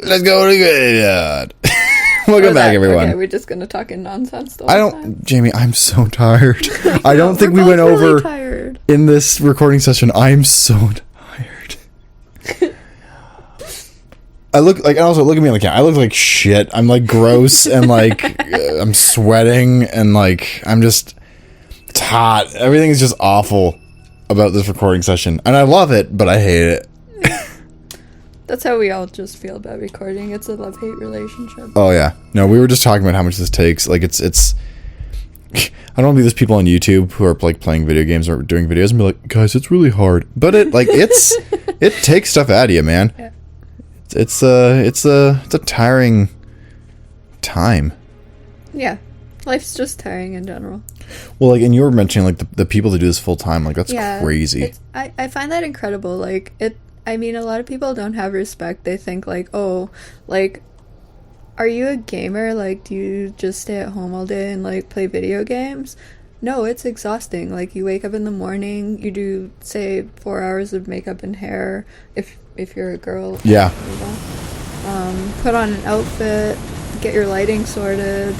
Let's go to the graveyard. Welcome back, everyone. Okay, we're just gonna talk in nonsense the I whole don't, time. Jamie, I'm so tired. I don't think we went over tired. in this recording session. I'm so tired. I look like, and also look at me like, I look like shit. I'm like gross and like, I'm sweating and like, I'm just, it's hot. Everything's just awful about this recording session. And I love it, but I hate it. That's how we all just feel about recording. It's a love-hate relationship. Oh yeah. No, we were just talking about how much this takes. Like it's I don't want to be those people on YouTube who are like playing video games or doing videos and be like, guys, it's really hard. But it takes stuff out of you, man. Yeah. It's a tiring time. Yeah. Life's just tiring in general. Well, like, and you were mentioning like the people that do this full time, like that's crazy. I find that incredible. Like I mean, a lot of people don't have respect. They think like, oh, like, are you a gamer? Like, do you just stay at home all day and like play video games? No, it's exhausting. Like, you wake up in the morning, you do say 4 hours of makeup and hair if you're a girl. Yeah. Put on an outfit, get your lighting sorted,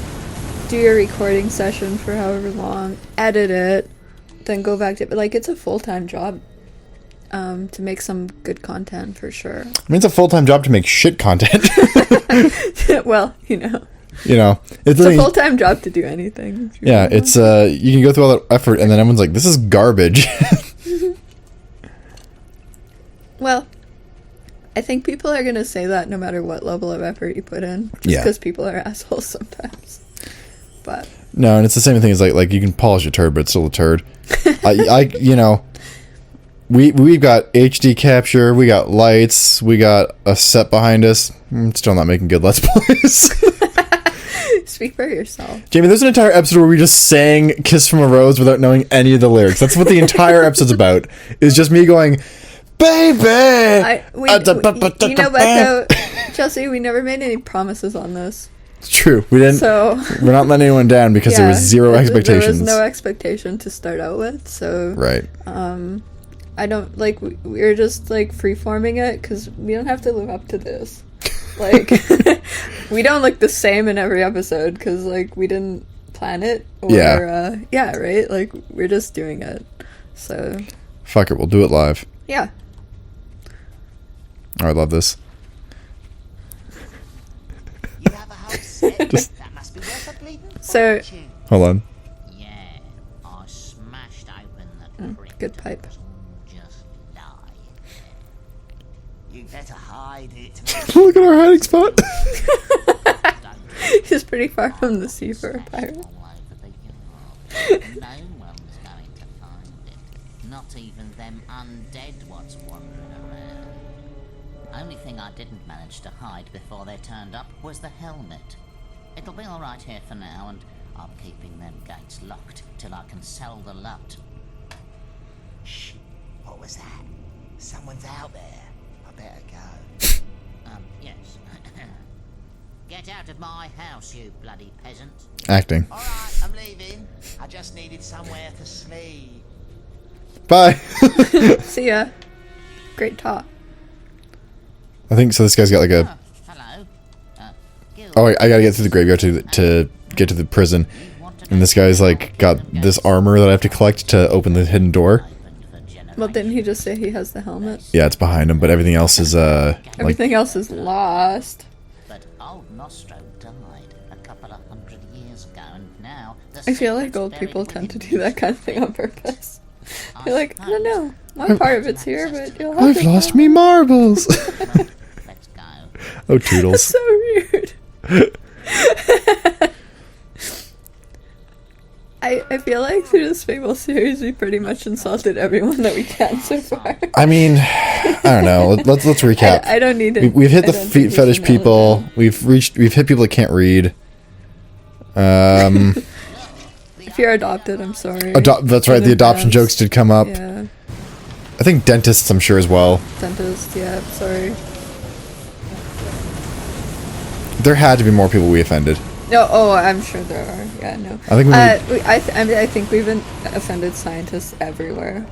do your recording session for however long, edit it, then go back to like it's a full-time job. To make some good content for sure. I mean, it's a full-time job to make shit content. Well, you know, it's a full-time job to do anything. Yeah, it's you can go through all that effort and then everyone's like, this is garbage. Well, I think people are gonna say that no matter what level of effort you put in, just because people are assholes sometimes. But no, and it's the same thing as like you can polish a turd, but it's still a turd. We've got HD capture, we got lights, we got a set behind us. I'm still not making good Let's Plays. Speak for yourself. Jamie, there's an entire episode where we just sang Kiss from a Rose without knowing any of the lyrics. That's what the entire episode's about. Is just me going, baby! You know what though, Chelsea, we never made any promises on this. It's true. We didn't. So we're not letting anyone down because there was zero expectations. There was no expectation to start out with, so... Right. I don't, like, we're just, like, free-forming it, because we don't have to live up to this. Like, we don't look the same in every episode, because, like, we didn't plan it. Or, yeah, right? Like, we're just doing it. So... Fuck it, we'll do it live. Yeah. Oh, I love this. You have a house set? That must be worth a bleeding So... Hold on. Yeah, I smashed open the good pipe. You better hide it. Look at our hiding spot. He's pretty far from the sea for a pirate. No one's going to find it. Not even them undead what's wandering around. Only thing I didn't manage to hide before they turned up was the helmet. It'll be alright here for now, and I'm keeping them gates locked till I can sell the lot. Shh. What was that? Someone's out there. Better go. Yes. Get out of my house, you bloody peasant. Acting. Alright, I'm leaving. I just needed somewhere to sleep. Bye. See ya. Great talk. I think so. This guy's got like a... Hello. Oh, wait, I gotta get through the graveyard to get to the prison. And this guy's like got this armor that I have to collect to open the hidden door. Well, didn't he just say he has the helmet? Yeah, it's behind him, but everything else is everything else is lost. But old Nostro died a couple of 100 years ago, and now I feel like old people tend to do that kind of thing on purpose. You're like, I don't know, one part of it's here, but you'll have I've lost me marbles. Let's go. Oh, Toodles. That's so weird. I feel like through this Fable series we pretty much insulted everyone that we can so far. I mean, I don't know. Let's recap. I don't need it. We've hit the feet fetish people. We've hit people that can't read. If you're adopted, I'm sorry. That's right. The adoption jokes did come up. Yeah. I think dentists, I'm sure as well. Dentist, yeah. Sorry. There had to be more people we offended. No, I'm sure there are. Yeah, no. I think I think we've offended scientists everywhere,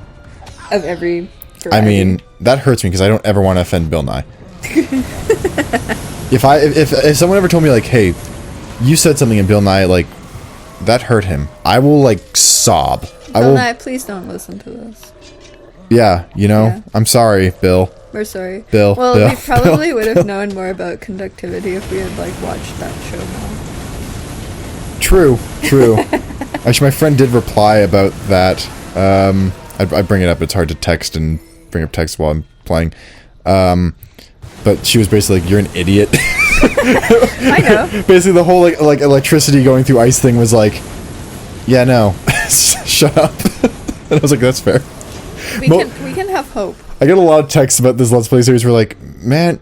of every variety. I mean, that hurts me because I don't ever want to offend Bill Nye. if someone ever told me like, hey, you said something and Bill Nye like that hurt him, I will like sob. Bill Nye, please don't listen to this. Yeah, you know, Yeah. I'm sorry, Bill. We're sorry. Bill. Well, Bill, we probably would have known more about conductivity if we had like watched that show more. True. Actually, my friend did reply about that. I bring it up. It's hard to text and bring up text while I'm playing. But she was basically like, "You're an idiot." I know. Basically, the whole like electricity going through ice thing was like, "Yeah, no, shut up." And I was like, "That's fair." We can have hope. I get a lot of texts about this Let's Play series. Where like, man,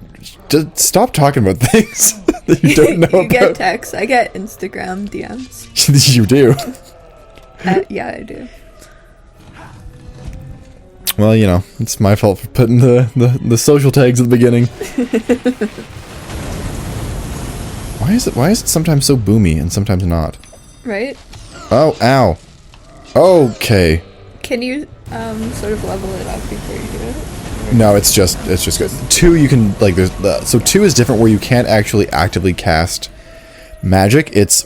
just stop talking about things that you don't know You about. get texts. I get Instagram DMs. You do. Yeah, I do. Well, you know, it's my fault for putting the social tags at the beginning. Why is it sometimes so boomy and sometimes not? Right? Oh, ow. Okay. Can you sort of level it up before you do it? No, it's just good. 2 you can like so 2 is different where you can't actually actively cast magic. It's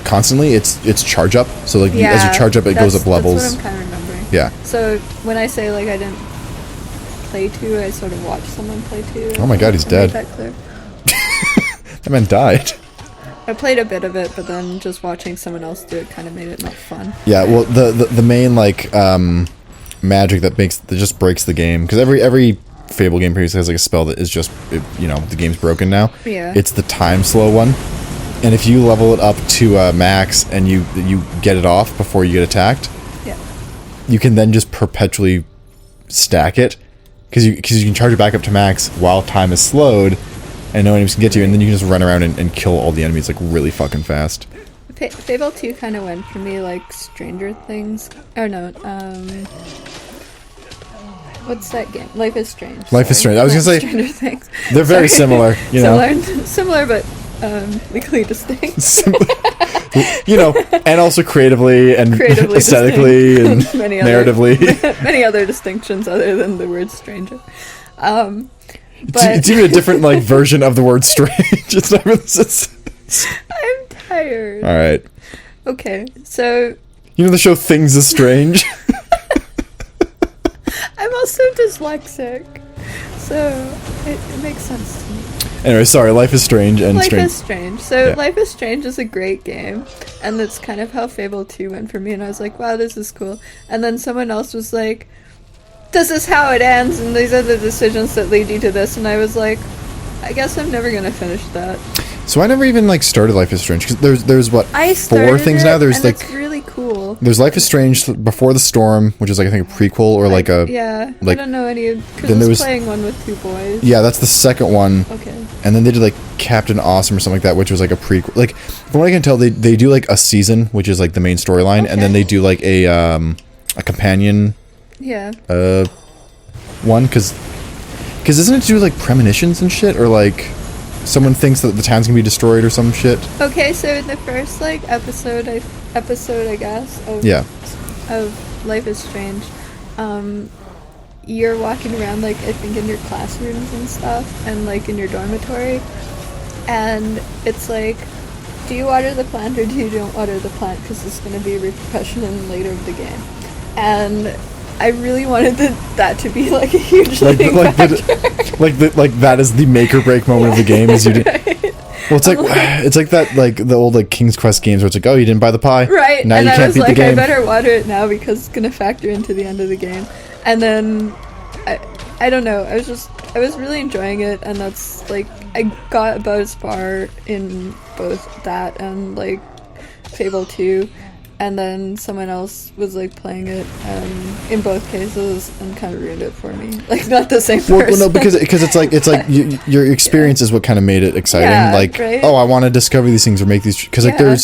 constantly it's charge up. So like as you charge up it goes up levels. That's what I'm kind of remembering. Yeah. So when I say like I didn't play 2, I sort of watched someone play 2. Oh my god, he's dead. That clear. That man died. I played a bit of it, but then just watching someone else do it kind of made it not fun. Yeah, well the main like magic that just breaks the game, because every Fable game previously has like a spell that is just the game's broken now. Yeah. It's the time slow one. And if you level it up to max and you get it off before you get attacked, yeah, you can then just perpetually stack it, because you can charge it back up to max while time is slowed, and no enemies can get to you, and then you can just run around and kill all the enemies like really fucking fast. Fable 2 kind of went for me like Stranger Things. Oh no, what's that game? Life is Strange. Life is Strange. I was gonna say Stranger Things. They're very similar, you know. Similar, but legally distinct. And also creatively and aesthetically and many narratively. Many other distinctions other than the word stranger. But it's even a different like version of the word strange. It's not really. I'm tired. All right. Okay, so you know the show Things is Strange. I'm also dyslexic, so it makes sense to me. Anyway, sorry. Life is Strange and Life Strange. is Strange. So Yeah. Life is Strange is a great game, and that's kind of how Fable 2 went for me, and I was like, wow, this is cool. And then someone else was like, this is how it ends, and these are the decisions that lead you to this, and I was like, I guess I'm never gonna finish that. So I never even like started Life is Strange, because there's what, I 4 things it, now. There's and like it's really cool. there's Life is Strange Before the Storm, which is like I think a prequel or like a yeah. like- I don't know any because then I there was was- playing one with 2 boys. yeah, that's the second one. Okay. And then they did like Captain Awesome or something like that, which was like a prequel. Like from what I can tell, they do like a season, which is like the main storyline, and then Okay. they do like a companion Yeah. one, because isn't it to do with like premonitions and shit, or like someone thinks that the town's gonna be destroyed or some shit? Okay, so in the first like episode I guess of Yeah. of Life is Strange, you're walking around like I think in your classrooms and stuff, and like in your dormitory, and it's like, do you water the plant or do you don't water the plant, because it's going to be a repercussion in later of the game. And I really wanted that to be like a huge limiting factor. Like that is the make or break moment of the game, is you do. Right. Well, it's like it's like that, like the old like King's Quest games where it's like, oh, you didn't buy the pie, Right, now and you I can't was beat like, the game. I better water it now because it's gonna factor into the end of the game. And then I don't know, I was really enjoying it, and that's like I got about as far in both that and like Fable 2, and then someone else was like playing it in both cases and kind of ruined it for me. Like not the same person. Well, no, because it's like your experience is what kind of made it exciting. Yeah, like, right? oh, I want to discover these things or make these, because like Yeah.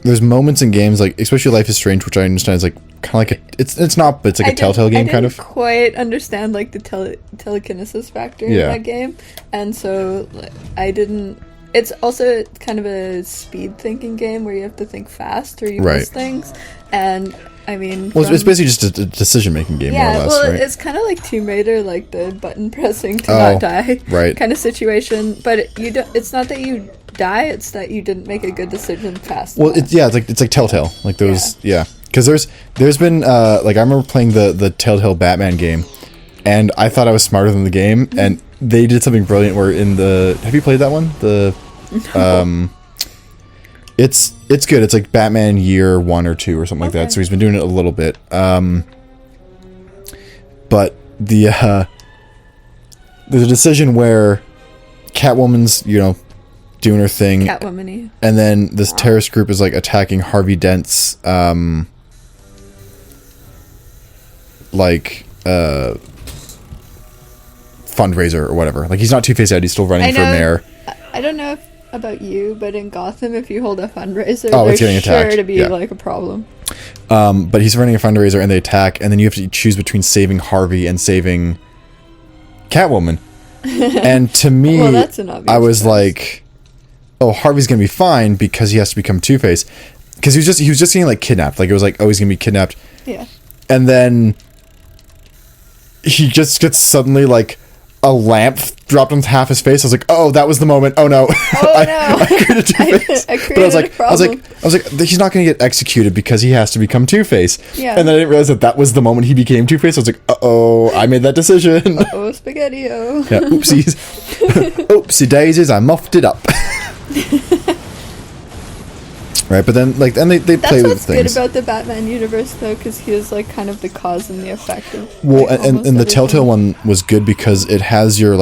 there's moments in games, like especially Life is Strange, which I understand is like kind of like it's not, but it's like a Telltale game kind of. I didn't quite understand like the telekinesis factor in that game, and so like, I didn't. It's also kind of a speed thinking game where you have to think fast or you miss things, and I mean, Well, it's basically just a decision-making game, more or less, well, right? it's kind of like Tomb Raider, like the button pressing to Oh, not die, right. kind of situation. But you don't. It's not that you die; it's that you didn't make a good decision fast Well, enough. it's like Telltale, like those, yeah. Because there's been like I remember playing the Telltale Batman game, and I thought I was smarter than the game, and they did something brilliant where in the have you played that one? It's good. It's like Batman Year 1 or 2 or something like that. So he's been doing it a little bit. But there's a decision where Catwoman's, doing her thing. Catwoman-y. And then this terrorist group is like attacking Harvey Dent's fundraiser or whatever. Like he's not Two-Face yet, he's still running for mayor. I don't know about you, but in Gotham, if you hold a fundraiser, it's getting there's sure attacked. to be Yeah. like a problem. But he's running a fundraiser and they attack, and then you have to choose between saving Harvey and saving Catwoman. And to me, Well, that's an obvious I was choice. like, oh, Harvey's gonna be fine because he has to become Two-Face. Because he was just getting like kidnapped. Like it was like, oh, he's gonna be kidnapped. Yeah. And then he just gets suddenly like a lamp dropped on half his face. I was like, oh, that was the moment. Oh no. Oh no. I created Two-Face. I But I was like, created a problem. I was like, he's not going to get executed because he has to become Two-Face. Yeah. And then I didn't realize that was the moment he became Two-Face. I was like, uh-oh, I made that decision. Oh, spaghetti-o. Yeah, oopsies. Oopsie daisies, I muffed it up. Right, but then they That's play with what's things. good about the Batman universe, though, because he is like kind of the cause and the effect of. Well, like, and almost the everything. Telltale one was good because it has your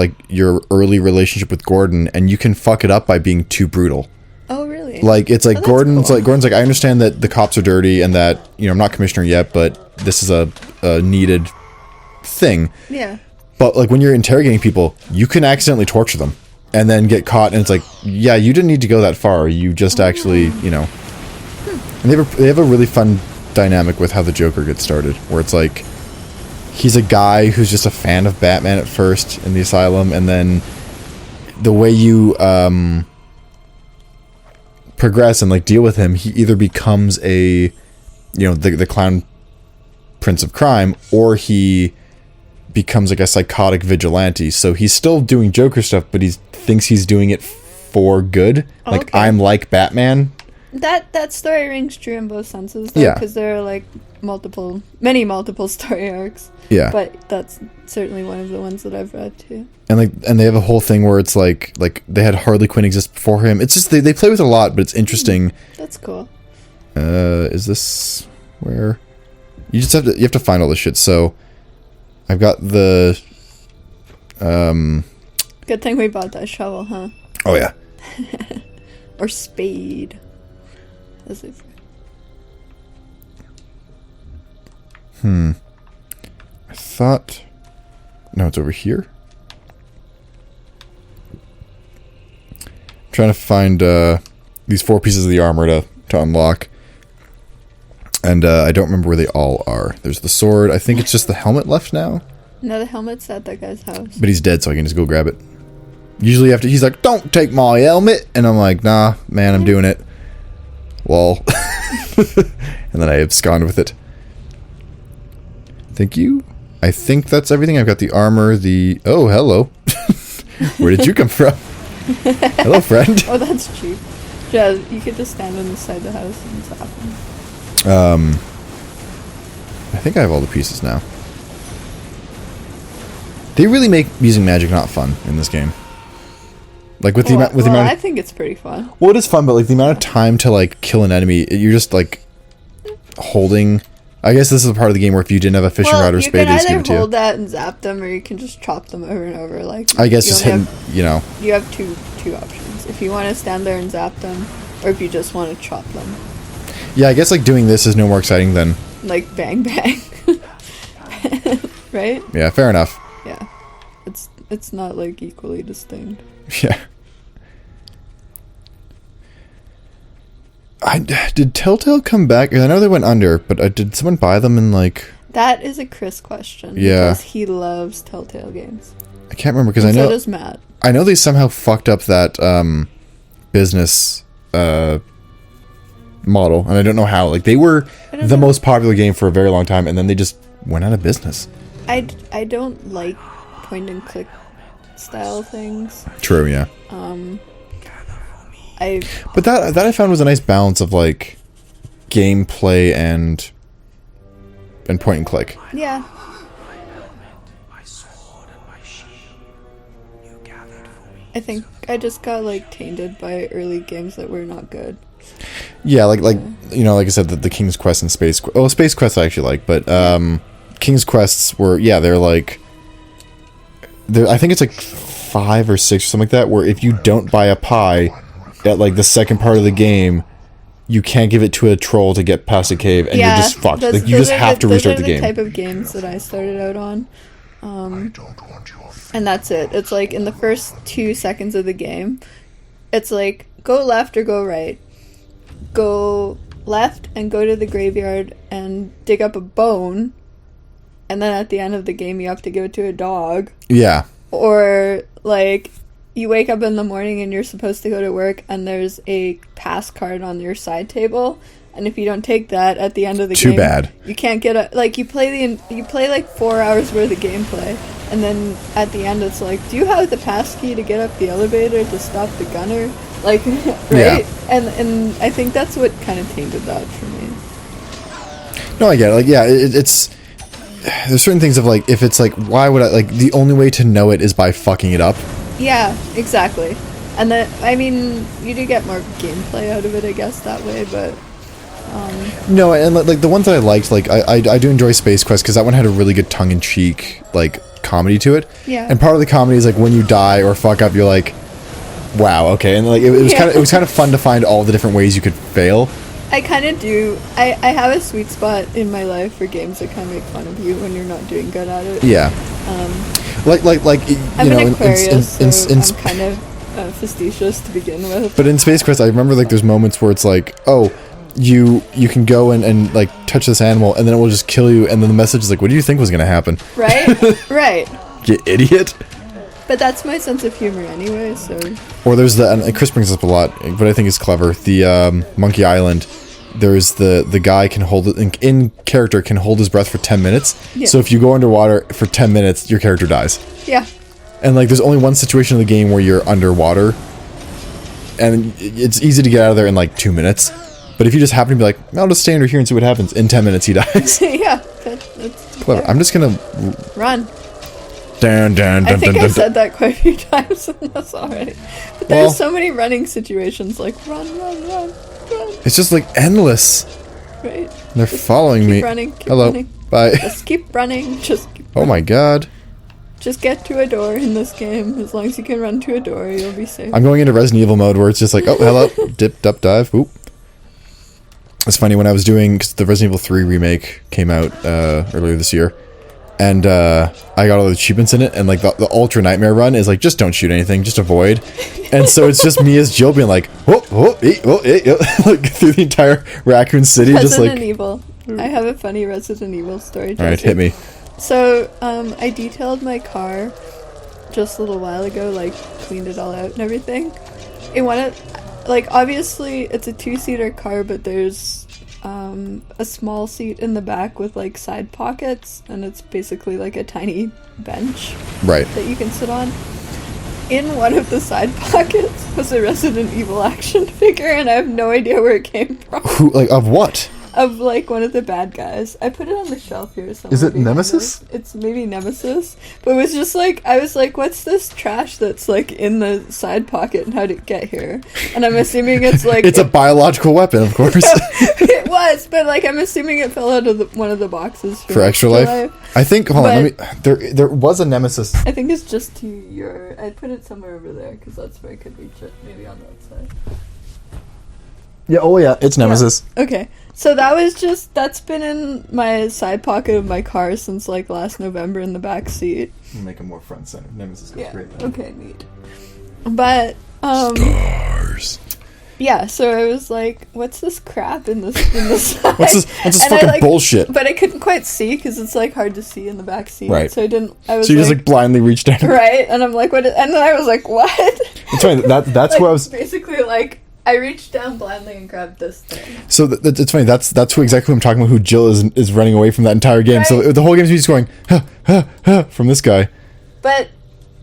early relationship with Gordon, and you can fuck it up by being too brutal. Oh really? Like it's like Oh, that's Gordon's cool. like I understand that the cops are dirty and that I'm not commissioner yet, but this is a needed thing. Yeah. But like when you're interrogating people, you can accidentally torture them and then get caught, and it's like, yeah, you didn't need to go that far. You just actually, And they have a really fun dynamic with how the Joker gets started, where it's like he's a guy who's just a fan of Batman at first in the asylum, and then the way you progress and like deal with him, he either becomes the clown prince of crime, or he becomes like a psychotic vigilante. So he's still doing Joker stuff, but he thinks he's doing it for good. Like, Okay. I'm like Batman. That story rings true in both senses, though, Yeah. because there are like many multiple story arcs. Yeah. But that's certainly one of the ones that I've read too. And they have a whole thing where it's like they had Harley Quinn exist before him. It's just they play with it a lot, but it's interesting. That's cool. Is this where you have to find all this shit? So I've got the Good thing we bought that shovel, huh? oh yeah. Or spade. As if. I thought no, it's over here. I'm trying to find these 4 pieces of the armor to unlock. And I don't remember where they all are. There's the sword. I think it's just the helmet left now. No, the helmet's at that guy's house. But he's dead, so I can just go grab it. Usually after he's like, don't take my helmet. And I'm like, nah, man, I'm doing it. Lol. And then I abscond with it. Thank you. I think that's everything. I've got the armor, oh, hello. Where did you come from? Hello, friend. Oh, that's cheap. Yeah, you could just stand inside the house and zap him. I think I have all the pieces now. They really make using magic not fun in this game. Like with the amount I of, think it's pretty fun. well, it is fun, but like the amount of time to like kill an enemy, you're just like holding. I guess this is a part of the game where if you didn't have a fishing rod or you spade, can they just give either it to you. hold that and zap them, or you can just chop them over and over. Like I guess you just only hitting, have- You have two options. If you want to stand there and zap them, or if you just want to chop them. Yeah, I guess like doing this is no more exciting than. Like bang bang. Right? Yeah, fair enough. Yeah. It's not like equally distinct. Yeah. Did Telltale come back? I know they went under, but did someone buy them in like? That is a Chris question. Yeah. Because he loves Telltale games. I can't remember because I And know so does Matt. I know they somehow fucked up that business model, and I don't know how. Like, they were the most popular game for a very long time, and then they just went out of business. I don't like point and click style things. True, yeah. But that I found was a nice balance of like gameplay and point and click. Yeah. I think I just got like tainted by early games that were not good. Yeah, like you know, like I said, the King's Quest and Space Quest. Oh, Space Quest I actually like, but King's Quests were, yeah, they're like, I think it's like 5 or 6 or something like that, where if you don't buy a pie at like the second part of the game, you can't give it to a troll to get past a cave, and you're just fucked. Like, you just have to restart the game. Those are the type of games that I started out on. And that's it. It's like in the first 2 seconds of the game, it's like go left or go right. Go left and go to the graveyard and dig up a bone, and then at the end of the game you have to give it to a dog. Yeah. Or like you wake up in the morning and you're supposed to go to work and there's a pass card on your side table, and if you don't take that at the end of the game, too bad. You can't get a, like, you play like 4 hours worth of gameplay, and then at the end it's like, do you have the pass key to get up the elevator to stop the gunner? Like, right? Yeah. And I think that's what kind of tainted that for me. No, I get it. Like, yeah, it's there's certain things of like, if it's like, why would I, like, the only way to know it is by fucking it up. Yeah, exactly. And then, I mean, you do get more gameplay out of it, I guess, that way, but no, and like the ones that I liked, like I do enjoy Space Quest because that one had a really good tongue-in-cheek like comedy to it. Yeah. And part of the comedy is like when you die or fuck up, you're like, wow, okay, and like it was kind of fun to find all the different ways you could fail. I kind of do. I have a sweet spot in my life for games that kind of make fun of you when you're not doing good at it. Yeah. Like you I'm know, an Aquarius, in so I'm kind of facetious to begin with. But in Space Quest, I remember like there's moments where it's like, oh, you can go and like touch this animal, and then it will just kill you, and then the message is like, what do you think was gonna happen? Right. Right. You idiot. But that's my sense of humor anyway, so. Or there's and Chris brings this up a lot, but I think it's clever. The Monkey Island, there's the guy can hold it in character, can hold his breath for 10 minutes. Yeah. So if you go underwater for 10 minutes, your character dies. Yeah. And like there's only one situation in the game where you're underwater, and it's easy to get out of there in like 2 minutes. But if you just happen to be like, I'll just stay under here and see what happens, in 10 minutes he dies. Yeah. That's Clever. fair. I'm just gonna Run. I think I said that quite a few times in this already. But there's so many running situations, like run. It's just like endless. Right. They're following me. Keep Hello. running. Bye. Just keep running. Oh my god. Just get to a door in this game. As long as you can run to a door, you'll be safe. I'm going into Resident Evil mode where it's just like, oh, hello. Dip, up, dive. Oop. It's funny, when I was doing, cause the Resident Evil 3 remake came out earlier this year, and I got all the achievements in it, and like the Ultra Nightmare run is like, just don't shoot anything, just avoid. And so it's just me as Jill being like, like through the entire Raccoon City, just like... Resident Evil. I have a funny Resident Evil story. Alright, hit me. So, I detailed my car just a little while ago, like, cleaned it all out and everything. In one of, like, obviously, it's a 2-seater car, but there's a small seat in the back with like side pockets, and it's basically like a tiny bench that you can sit on. In one of the side pockets was a Resident Evil action figure, and I have no idea where it came from. Who, like, of what? Of like one of the bad guys. I put it on the shelf here somewhere. Is it Nemesis? It's maybe Nemesis. But it was just like, I was like, what's this trash that's like in the side pocket, and how did it get here? And I'm assuming it's like... It's a biological weapon, of course. It was, but like I'm assuming it fell out of one of the boxes for Extra Life. I think, hold on, let me, there was a Nemesis. I think it's just to your... I put it somewhere over there, because that's where I could reach it. Maybe on that side. Yeah, oh yeah, it's Nemesis. Yeah. Okay. So that's been in my side pocket of my car since like last November in the back seat. Make it more front center. Nemesis goes great. Okay, neat. But stars. Yeah, so I was like, what's this crap in this side? what's this fucking bullshit? But I couldn't quite see because it's like hard to see in the back seat. Right. So I was so you just like blindly reached down. Right, and I'm like, what? And then I was like, what? That's right. That's like, who I was basically like I reached down blindly and grabbed this thing. So it's funny. That's who exactly who I'm talking about. Who Jill is running away from that entire game. Right. So the whole game is just going from this guy. But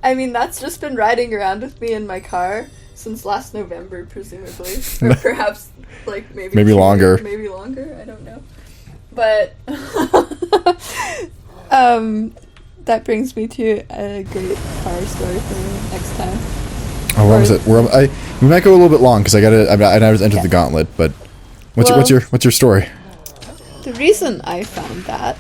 I mean, that's just been riding around with me in my car since last November, presumably, or perhaps like maybe longer. Maybe longer. I don't know. But that brings me to a great car story for next time. Oh, what was it? We might go a little bit long because I never entered the gauntlet. But what's your story? The reason I found that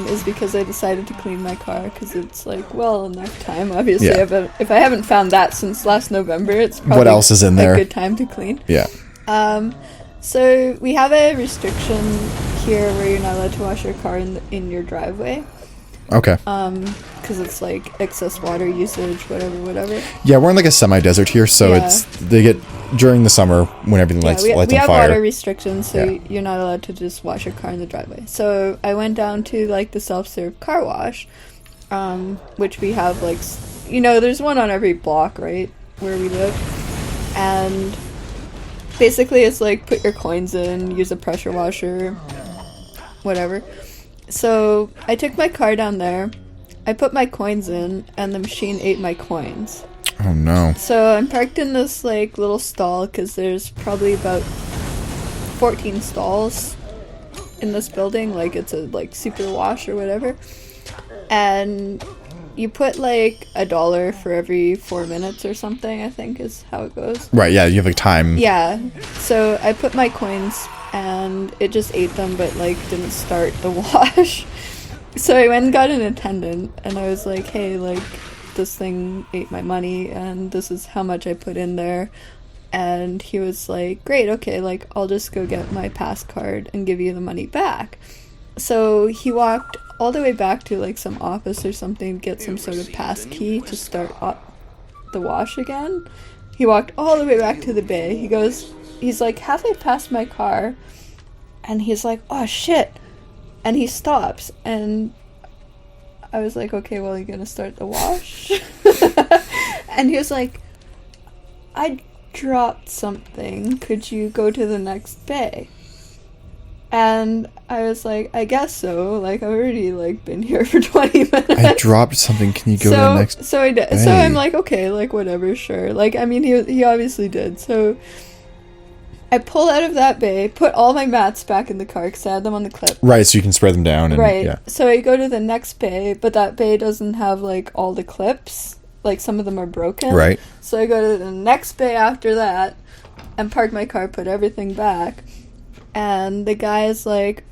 is because I decided to clean my car because it's like well enough time. Obviously, if I haven't found that since last November, it's probably what else is in there? A good time to clean. Yeah. So we have a restriction here where you're not allowed to wash your car in your driveway. Okay. Because it's like excess water usage, whatever. Yeah, we're in like a semi-desert here, so they get during the summer when everything lights we on have fire. Water restrictions, so you're not allowed to just wash your car in the driveway. So I went down to like the self-serve car wash, which we have like, there's one on every block, right, where we live, and basically it's like put your coins in, use a pressure washer, whatever. So I took my car down there, I put my coins in, and the machine ate my coins. Oh no. So I'm parked in this like little stall because there's probably about 14 stalls in this building, like it's a like super wash or whatever. And you put like $1 for every 4 minutes or something, I think is how it goes. Right, yeah, you have like time. Yeah. So I put my coins and it just ate them but like didn't start the wash. So I went and got an attendant and I was like, hey, like this thing ate my money and this is how much I put in there. And he was like, great, okay, like I'll just go get my pass card and give you the money back. So he walked all the way back to like some office or something, get some sort of pass key to start up the wash again. He walked all the way back to the bay. He's like halfway past my car and he's like, oh shit. And he stops and I was like, okay, well, you're gonna start the wash? And he was like, I dropped something. Could you go to the next bay? And I was like, I guess so. Like, I've already, like, been here for 20 minutes. I dropped something. Can you go to the next So I did. Bay? So I'm like, okay, like, whatever, sure. Like, I mean, he obviously did. So I pull out of that bay, put all my mats back in the car because I had them on the clip. Right, so you can spread them down. And, right. Yeah. So I go to the next bay, but that bay doesn't have, like, all the clips. Like, some of them are broken. Right. So I go to the next bay after that and park my car, put everything back. And the guy is like,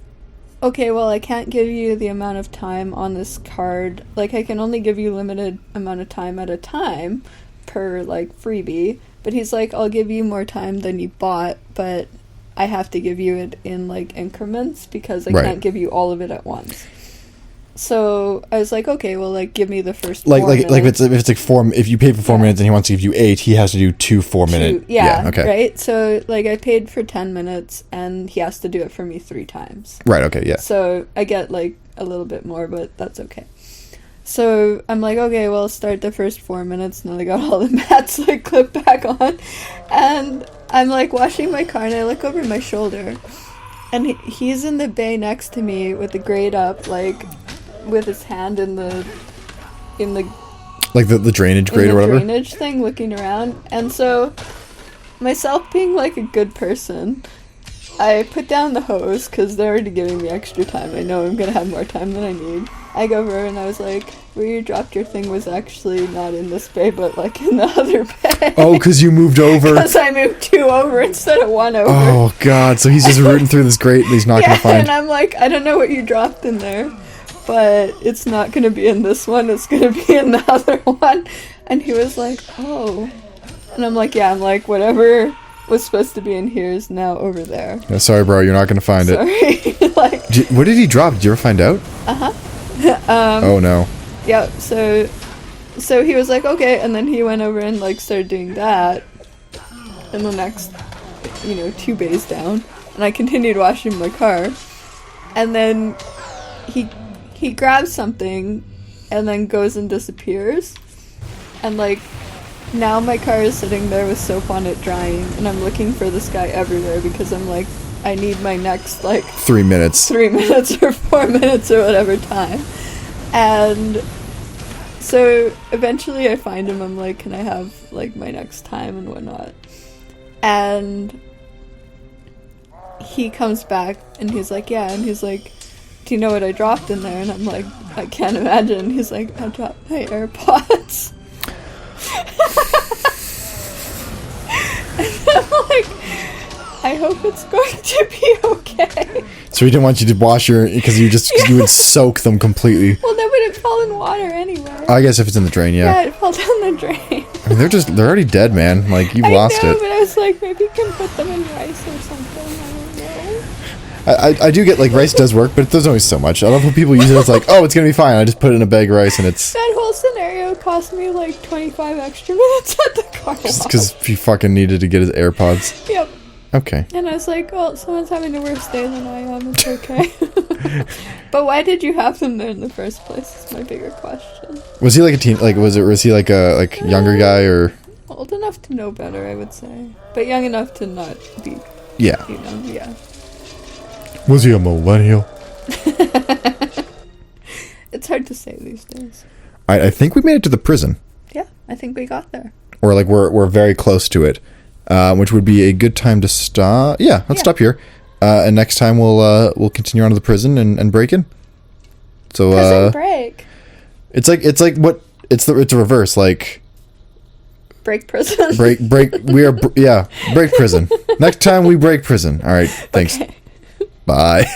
okay, well, I can't give you the amount of time on this card. Like, I can only give you limited amount of time at a time per, like, freebie. But he's like, I'll give you more time than you bought, but I have to give you it in, like, increments because I can't give you all of it at once. So I was like, okay, well, like, give me the first 4 minutes. Like if it's like 4, if you paid for 4 minutes and he wants to give you 8, he has to do 2 4-minute. Yeah, okay. Right? So, like, I paid for 10 minutes and he has to do it for me 3 times. Right, okay, yeah. So I get, like, a little bit more, but that's okay. So I'm like, okay, well, start the first 4 minutes. Now I got all the mats, like, clipped back on. And I'm, like, washing my car and I look over my shoulder. And he's in the bay next to me with the grate up, like, with his hand in the like the drainage grate or whatever, drainage thing, looking around. And so myself being like a good person, I put down the hose because they're already giving me extra time. I know I'm gonna have more time than I need. I go over and I was like, where you dropped your thing was actually not in this bay but like in the other bay. Oh, because you moved over. Because I moved 2 over instead of 1 over. Oh god, so he's just rooting through this grate and he's not gonna find. And I'm like, I don't know what you dropped in there, but it's not going to be in this one, it's going to be in the other one. And he was like, oh. And I'm like, yeah, I'm like, whatever was supposed to be in here is now over there. Yeah, sorry, bro, you're not going to find it. Like, what did he drop? Did you ever find out? Oh, no. Yeah, so he was like, okay, and then he went over and, like, started doing that in the next, 2 bays down. And I continued washing my car. And then he grabs something and then goes and disappears. And, like, now my car is sitting there with soap on it drying, and I'm looking for this guy everywhere because I'm like, I need my next, like, 3 minutes. 3 minutes or 4 minutes or whatever time. And so eventually I find him. I'm like, can I have, like, my next time and whatnot? And he comes back and he's like, yeah. And he's like, do you know what I dropped in there? And I'm like, I can't imagine. He's like, I dropped my AirPods. And I'm like, I hope it's going to be okay. So he didn't want you to wash your, because you would soak them completely. Well, they would have fallen in water anyway. I guess if it's in the drain, yeah. Yeah, it fell down the drain. I mean, they're already dead, man. Like, you've lost I know, it. but I was like, maybe you can put them in rice or something. I don't know. I do get, like, rice does work, but there's only so much. I love when people use it. It's like, oh, it's gonna be fine. I just put it in a bag of rice and it's That whole scenario cost me like 25 extra minutes at the car just wash. because he fucking needed to get his AirPods. Yep. Okay. And I was like, well, someone's having a worse day than I am. It's okay. But why did you have them there in the first place? Is my bigger question. Was he like a teen? Like, was he like a younger guy or? Old enough to know better, I would say, but young enough to not be. Yeah. You know, yeah. Was he a millennial? It's hard to say these days. I think we made it to the prison, Yeah, I think we got there. or like we're very close to it, which would be a good time to stop. Yeah, let's stop here, and next time we'll continue on to the prison and break in. So Prison break. it's like what it's the reverse, like Break prison. break break prison. Next time we break prison. All right, thanks. Okay. Bye.